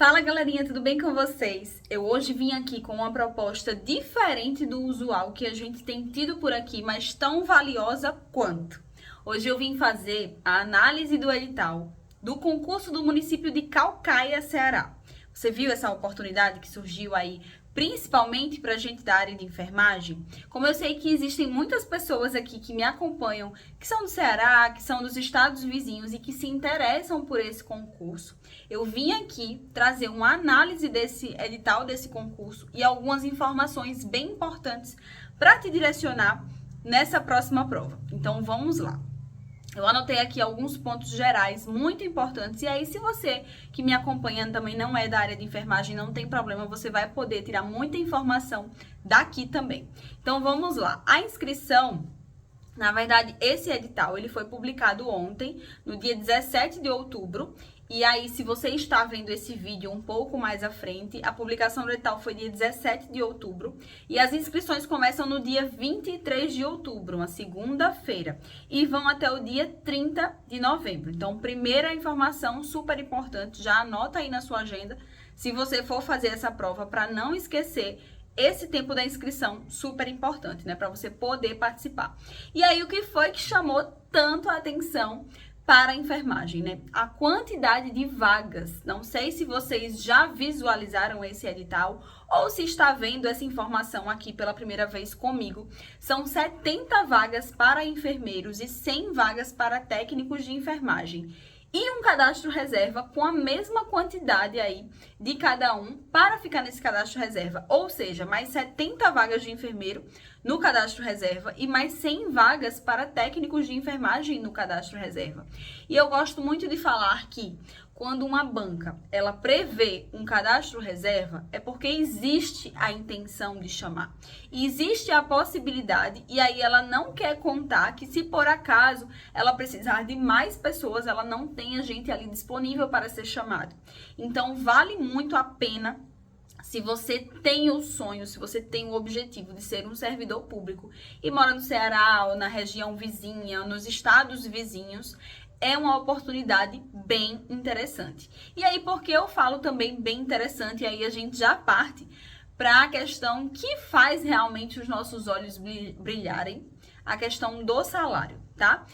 Fala galerinha, tudo bem com vocês? Eu hoje vim aqui com uma proposta diferente do usual que a gente tem tido por aqui, mas tão valiosa quanto. Hoje eu vim fazer a análise do edital do concurso do município de Caucaia, Ceará. Você viu essa oportunidade que surgiu aí, principalmente para a gente da área de enfermagem? Como eu sei que existem muitas pessoas aqui que me acompanham, que são do Ceará, que são dos estados vizinhos e que se interessam por esse concurso, eu vim aqui trazer uma análise desse edital, desse concurso e algumas informações bem importantes para te direcionar nessa próxima prova. Então vamos lá. Eu anotei aqui alguns pontos gerais muito importantes e aí se você que me acompanha também não é da área de enfermagem, não tem problema, você vai poder tirar muita informação daqui também. Então vamos lá. A inscrição, na verdade, esse edital ele foi publicado ontem, no dia 17 de outubro. E aí, se você está vendo esse vídeo um pouco mais à frente, a publicação do edital foi dia 17 de outubro e as inscrições começam no dia 23 de outubro, uma segunda-feira, e vão até o dia 30 de novembro. Então, primeira informação super importante, já anota aí na sua agenda, se você for fazer essa prova, para não esquecer esse tempo da inscrição, super importante, né, para você poder participar. E aí, o que foi que chamou tanto a atenção para a enfermagem, né? A quantidade de vagas. Não sei se vocês já visualizaram esse edital ou se está vendo essa informação aqui pela primeira vez comigo. São 70 vagas para enfermeiros e 100 vagas para técnicos de enfermagem. E um cadastro reserva com a mesma quantidade aí de cada um para ficar nesse cadastro reserva. Ou seja, mais 70 vagas de enfermeiro no cadastro reserva e mais 100 vagas para técnicos de enfermagem no cadastro reserva. E eu gosto muito de falar que quando uma banca ela prevê um cadastro reserva, é porque existe a intenção de chamar. E existe a possibilidade, e aí ela não quer contar que se por acaso ela precisar de mais pessoas, ela não tenha gente ali disponível para ser chamado. Então, vale muito a pena. Se você tem o sonho, se você tem o objetivo de ser um servidor público e mora no Ceará ou na região vizinha, nos estados vizinhos, é uma oportunidade bem interessante. E aí, por que eu falo também bem interessante? E aí a gente já parte para a questão que faz realmente os nossos olhos brilharem, a questão do salário, tá?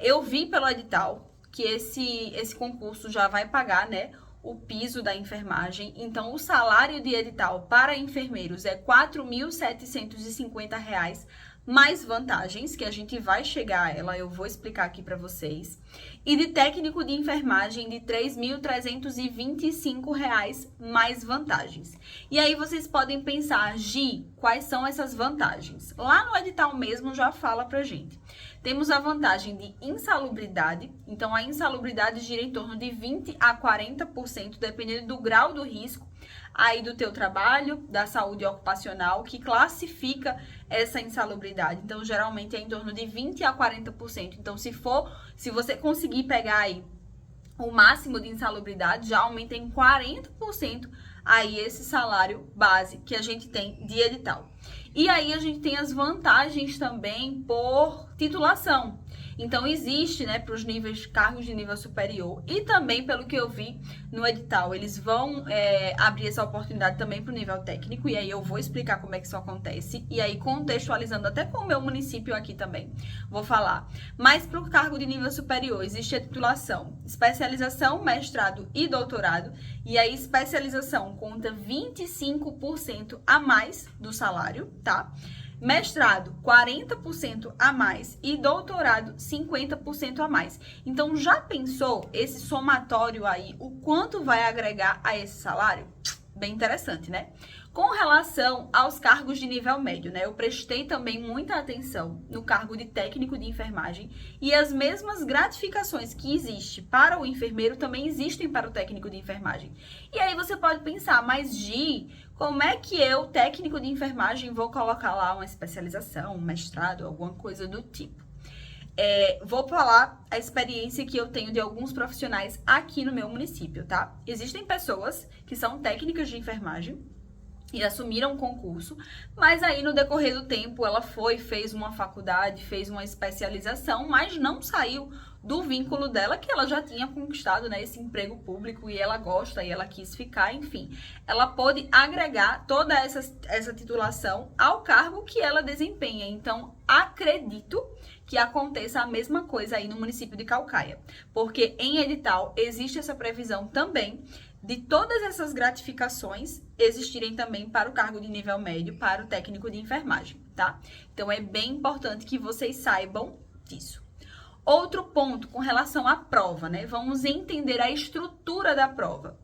Eu vi pelo edital que esse concurso já vai pagar, né, o piso da enfermagem. Então, o salário de edital para enfermeiros é R$ 4.750, mais vantagens, que a gente vai chegar a ela, eu vou explicar aqui para vocês. E de técnico de enfermagem de R$ 3.325, mais vantagens. E aí vocês podem pensar, Gi, quais são essas vantagens? Lá no edital mesmo já fala pra gente. Temos a vantagem de insalubridade, então a insalubridade gira em torno de 20% a 40%, dependendo do grau do risco aí do teu trabalho, da saúde ocupacional, que classifica essa insalubridade. Então, geralmente é em torno de 20% a 40%. Então, se você conseguir pegar aí o máximo de insalubridade, já aumenta em 40% aí esse salário base que a gente tem de edital. E aí a gente tem as vantagens também por titulação. Então, existe, né, para os cargos de nível superior e também, pelo que eu vi no edital, eles vão abrir essa oportunidade também para o nível técnico, e aí eu vou explicar como é que isso acontece, e aí contextualizando até com o meu município aqui também, vou falar. Mas para o cargo de nível superior, existe a titulação, especialização, mestrado e doutorado, e aí especialização conta 25% a mais do salário, tá? Mestrado, 40% a mais e doutorado, 50% a mais. Então, já pensou esse somatório aí, o quanto vai agregar a esse salário? Bem interessante, né? Com relação aos cargos de nível médio, né? Eu prestei também muita atenção no cargo de técnico de enfermagem e as mesmas gratificações que existem para o enfermeiro também existem para o técnico de enfermagem. E aí você pode pensar, mas Gi, como é que eu, técnico de enfermagem, vou colocar lá uma especialização, um mestrado, alguma coisa do tipo? Vou falar a experiência que eu tenho de alguns profissionais aqui no meu município, tá? Existem pessoas que são técnicas de enfermagem e assumiram o concurso, mas aí no decorrer do tempo ela fez uma faculdade, fez uma especialização, mas não saiu do vínculo dela, que ela já tinha conquistado, né, esse emprego público e ela gosta e ela quis ficar, enfim. Ela pôde agregar toda essa titulação ao cargo que ela desempenha. Então, acredito que aconteça a mesma coisa aí no município de Caucaia, porque em edital existe essa previsão também de todas essas gratificações existirem também para o cargo de nível médio, para o técnico de enfermagem, tá? Então, é bem importante que vocês saibam disso. Outro ponto com relação à prova, né? Vamos entender a estrutura da prova.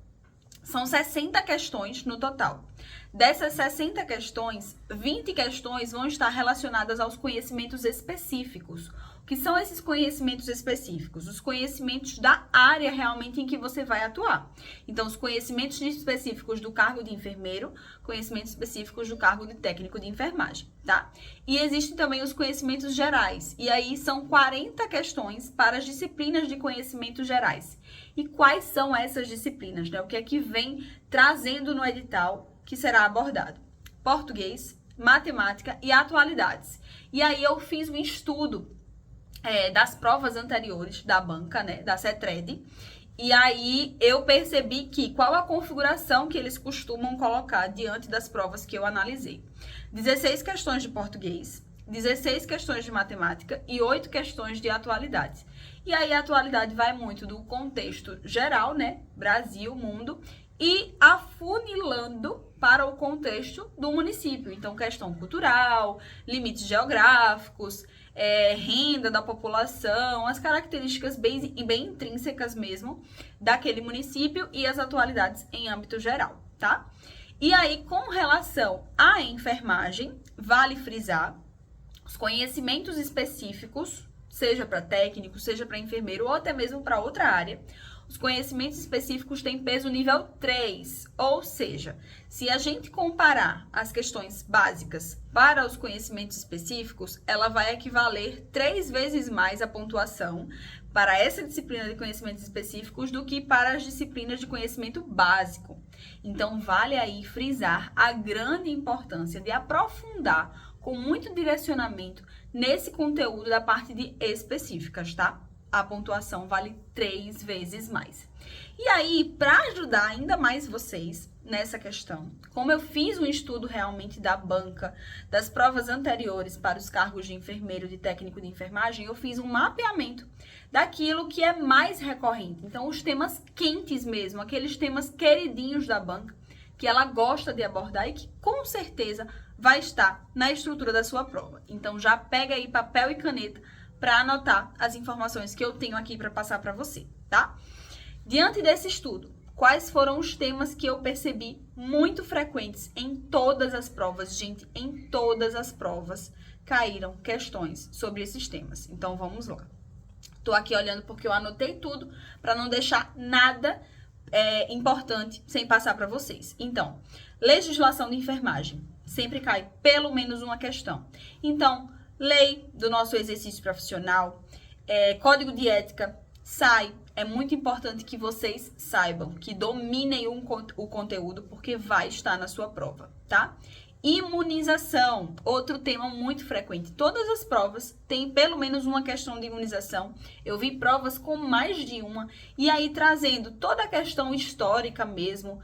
São 60 questões no total. Dessas 60 questões, 20 questões vão estar relacionadas aos conhecimentos específicos. O que são esses conhecimentos específicos? Os conhecimentos da área realmente em que você vai atuar. Então, os conhecimentos específicos do cargo de enfermeiro, conhecimentos específicos do cargo de técnico de enfermagem, tá? E existem também os conhecimentos gerais. E aí são 40 questões para as disciplinas de conhecimentos gerais. E quais são essas disciplinas, né? O que é que vem trazendo no edital que será abordado? Português, matemática e atualidades. E aí eu fiz um estudo das provas anteriores da banca, né, da CETRED, e aí eu percebi que qual a configuração que eles costumam colocar diante das provas que eu analisei. 16 questões de português, 16 questões de matemática e 8 questões de atualidades. E aí a atualidade vai muito do contexto geral, né, Brasil, mundo, e afunilando para o contexto do município. Então, questão cultural, limites geográficos, renda da população, as características bem intrínsecas mesmo daquele município e as atualidades em âmbito geral, tá? E aí, com relação à enfermagem, vale frisar os conhecimentos específicos, seja para técnico, seja para enfermeiro ou até mesmo para outra área. Os conhecimentos específicos têm peso nível 3, ou seja, se a gente comparar as questões básicas para os conhecimentos específicos, ela vai equivaler 3 vezes mais a pontuação para essa disciplina de conhecimentos específicos do que para as disciplinas de conhecimento básico. Então, vale aí frisar a grande importância de aprofundar com muito direcionamento nesse conteúdo da parte de específicas, tá? A pontuação vale 3 vezes mais. E aí, para ajudar ainda mais vocês nessa questão, como eu fiz um estudo realmente da banca, das provas anteriores para os cargos de enfermeiro, de técnico de enfermagem, eu fiz um mapeamento daquilo que é mais recorrente. Então, os temas quentes mesmo, aqueles temas queridinhos da banca, que ela gosta de abordar e que com certeza vai estar na estrutura da sua prova. Então, já pega aí papel e caneta para anotar as informações que eu tenho aqui para passar para você, tá? Diante desse estudo, quais foram os temas que eu percebi muito frequentes em todas as provas? Gente, em todas as provas caíram questões sobre esses temas. Então, vamos lá. Tô aqui olhando porque eu anotei tudo para não deixar nada importante sem passar para vocês. Então, legislação de enfermagem. Sempre cai pelo menos uma questão. Então, lei do nosso exercício profissional, código de ética, sai. É muito importante que vocês saibam, que dominem o conteúdo, porque vai estar na sua prova, tá? Imunização, outro tema muito frequente. Todas as provas têm pelo menos uma questão de imunização. Eu vi provas com mais de uma, e aí trazendo toda a questão histórica mesmo,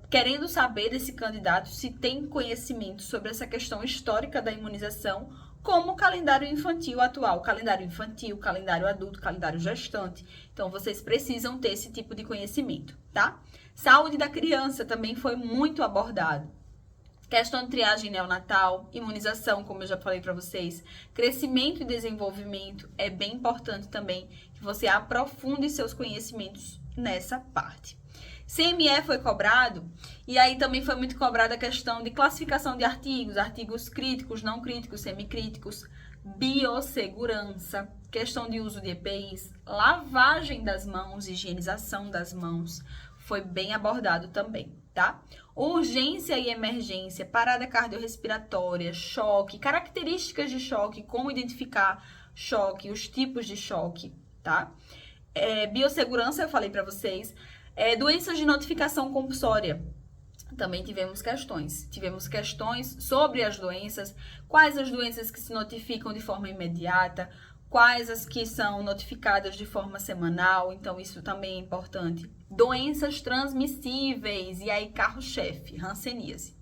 querendo saber desse candidato se tem conhecimento sobre essa questão histórica da imunização, como o calendário infantil atual, calendário infantil, calendário adulto, calendário gestante. Então, vocês precisam ter esse tipo de conhecimento, tá? Saúde da criança também foi muito abordado. Questão de triagem neonatal, imunização, como eu já falei para vocês. Crescimento e desenvolvimento é bem importante também que você aprofunde seus conhecimentos nessa parte. CME foi cobrado, e aí também foi muito cobrada a questão de classificação de artigos, artigos críticos, não críticos, semicríticos, biossegurança, questão de uso de EPIs, lavagem das mãos, higienização das mãos, foi bem abordado também, tá? Urgência e emergência, parada cardiorrespiratória, choque, características de choque, como identificar choque, os tipos de choque, tá? Biossegurança, eu falei para vocês. Doenças de notificação compulsória, também tivemos questões. Tivemos questões sobre as doenças, quais as doenças que se notificam de forma imediata, quais as que são notificadas de forma semanal, então isso também é importante. Doenças transmissíveis, e aí carro-chefe, hanseníase.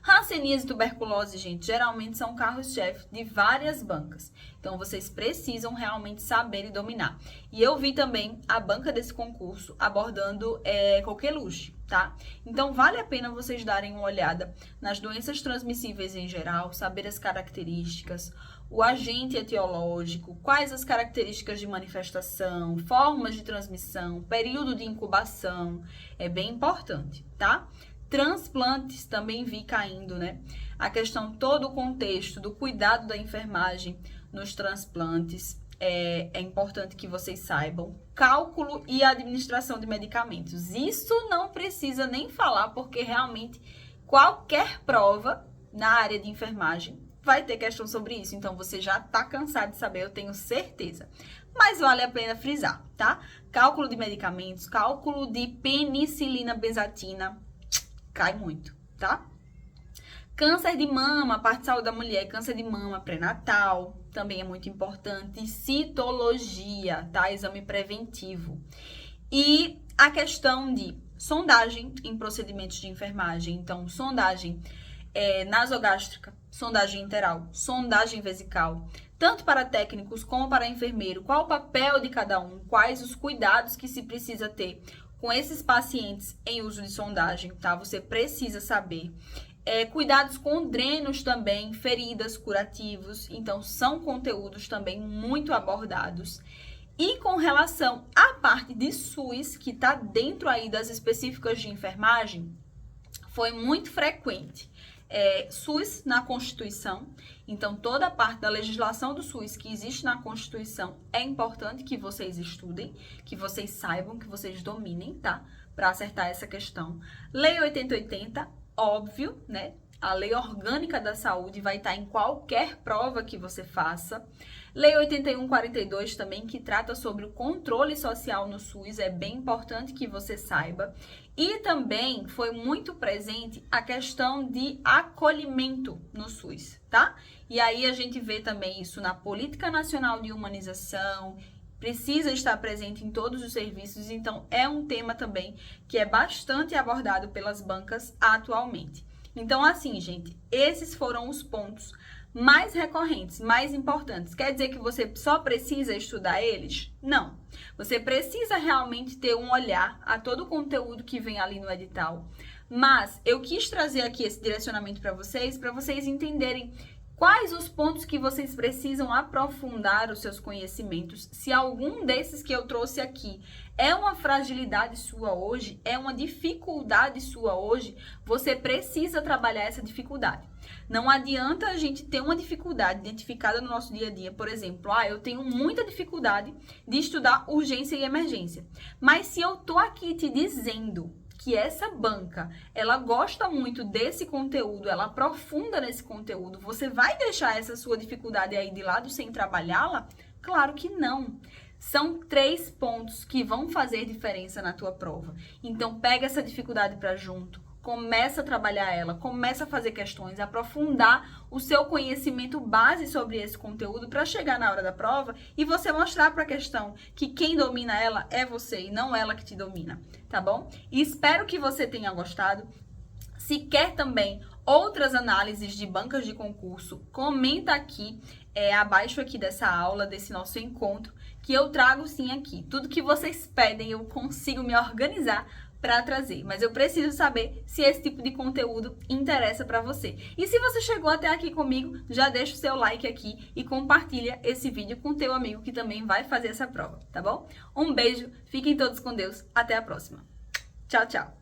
Hanseníase e tuberculose, gente, geralmente são carros-chefe de várias bancas. Então, vocês precisam realmente saber e dominar. E eu vi também a banca desse concurso abordando coqueluche, tá? Então, vale a pena vocês darem uma olhada nas doenças transmissíveis em geral, saber as características, o agente etiológico, quais as características de manifestação, formas de transmissão, período de incubação, é bem importante, tá? Transplantes também vi caindo, né? A questão, todo o contexto do cuidado da enfermagem nos transplantes é importante que vocês saibam. Cálculo e administração de medicamentos. Isso não precisa nem falar, porque realmente qualquer prova na área de enfermagem vai ter questão sobre isso. Então, você já tá cansado de saber, eu tenho certeza. Mas vale a pena frisar, tá? Cálculo de medicamentos, cálculo de penicilina benzatina, cai muito, tá? Câncer de mama, parte de saúde da mulher, câncer de mama pré-natal, também é muito importante. Citologia, tá? Exame preventivo. E a questão de sondagem em procedimentos de enfermagem. Então, sondagem nasogástrica, sondagem interal, sondagem vesical, tanto para técnicos como para enfermeiro. Qual o papel de cada um? Quais os cuidados que se precisa ter com esses pacientes em uso de sondagem, tá? Você precisa saber. Cuidados com drenos também, feridas, curativos. Então, são conteúdos também muito abordados. E com relação à parte de SUS, que está dentro aí das específicas de enfermagem, foi muito frequente. SUS na Constituição, então toda a parte da legislação do SUS que existe na Constituição é importante que vocês estudem, que vocês saibam, que vocês dominem, tá? Para acertar essa questão. Lei 8080, óbvio, né? A Lei Orgânica da Saúde vai estar em qualquer prova que você faça. Lei 8142 também, que trata sobre o controle social no SUS, é bem importante que você saiba. E também foi muito presente a questão de acolhimento no SUS, tá? E aí a gente vê também isso na Política Nacional de Humanização, precisa estar presente em todos os serviços, então é um tema também que é bastante abordado pelas bancas atualmente. Então, assim, gente, esses foram os pontos mais recorrentes, mais importantes. Quer dizer que você só precisa estudar eles? Não. Você precisa realmente ter um olhar a todo o conteúdo que vem ali no edital. Mas eu quis trazer aqui esse direcionamento para vocês entenderem quais os pontos que vocês precisam aprofundar os seus conhecimentos. Se algum desses que eu trouxe aqui é uma fragilidade sua hoje, é uma dificuldade sua hoje, você precisa trabalhar essa dificuldade. Não adianta a gente ter uma dificuldade identificada no nosso dia a dia, por exemplo, eu tenho muita dificuldade de estudar urgência e emergência. Mas se eu tô aqui te dizendo que essa banca, ela gosta muito desse conteúdo, ela aprofunda nesse conteúdo, você vai deixar essa sua dificuldade aí de lado sem trabalhá-la? Claro que não. São 3 pontos que vão fazer diferença na tua prova. Então, pega essa dificuldade para junto, começa a trabalhar ela, começa a fazer questões, aprofundar o seu conhecimento base sobre esse conteúdo para chegar na hora da prova e você mostrar para a questão que quem domina ela é você e não ela que te domina, tá bom? E espero que você tenha gostado. Se quer também outras análises de bancas de concurso, comenta aqui abaixo aqui dessa aula, desse nosso encontro, que eu trago sim aqui. Tudo que vocês pedem eu consigo me organizar para trazer, mas eu preciso saber se esse tipo de conteúdo interessa para você. E se você chegou até aqui comigo, já deixa o seu like aqui e compartilha esse vídeo com o teu amigo que também vai fazer essa prova, tá bom? Um beijo, fiquem todos com Deus, até a próxima. Tchau, tchau!